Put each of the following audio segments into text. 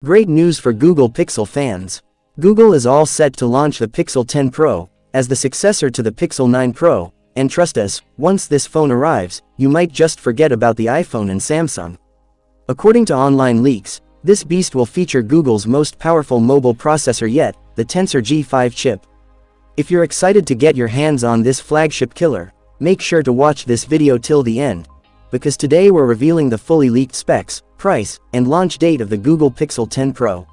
Great news for Google Pixel fans. Google is all set to launch the Pixel 10 Pro as the successor to the Pixel 9 Pro, and trust us, once this phone arrives, you might just forget about the iPhone and Samsung. According to online leaks, this beast will feature Google's most powerful mobile processor yet, the Tensor G5 chip. If you're excited to get your hands on this flagship killer, make sure to watch this video till the end, because today we're revealing the fully leaked specs, price, and launch date of the Google Pixel 10 Pro.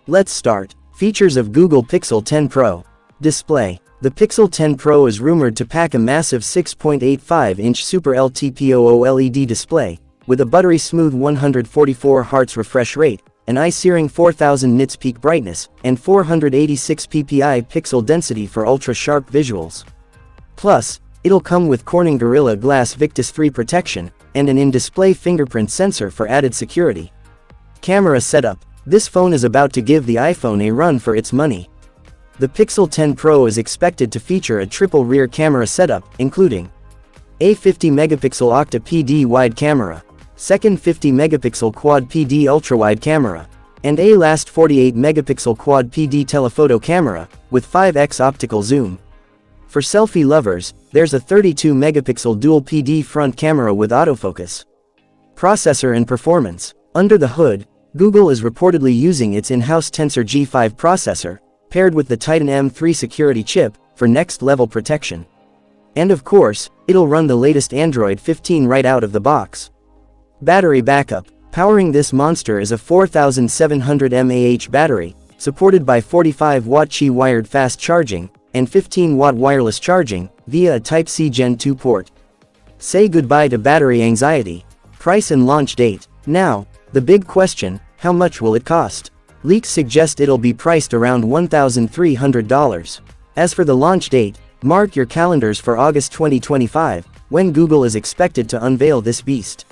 Let's start. Features of Google Pixel 10 Pro. Display. The Pixel 10 Pro is rumored to pack a massive 6.85-inch Super LTPO OLED display, with a buttery-smooth 144 Hz refresh rate, an eye-searing 4000 nits peak brightness, and 486 ppi pixel density for ultra-sharp visuals. Plus, it'll come with Corning Gorilla Glass Victus 3 protection, and an in-display fingerprint sensor for added security. Camera setup. This phone is about to give the iPhone a run for its money. The Pixel 10 Pro is expected to feature a triple rear camera setup, including a 50-megapixel Octa PD wide camera, second 50-megapixel Quad PD ultra-wide camera, and a last 48-megapixel Quad PD telephoto camera, with 5x optical zoom. For selfie lovers, there's a 32-megapixel dual PD front camera with autofocus. Processor and performance. Under the hood, Google is reportedly using its in-house Tensor G5 processor, paired with the Titan M3 security chip, for next-level protection. And of course, it'll run the latest Android 15 right out of the box. Battery backup. Powering this monster is a 4700 mAh battery, supported by 45-watt Qi wired fast charging, and 15-watt wireless charging, via a Type-C Gen 2 port. Say goodbye to battery anxiety. Price and launch date. Now, the big question, how much will it cost? Leaks suggest it'll be priced around $1,300. As for the launch date, mark your calendars for August 2025, when Google is expected to unveil this beast.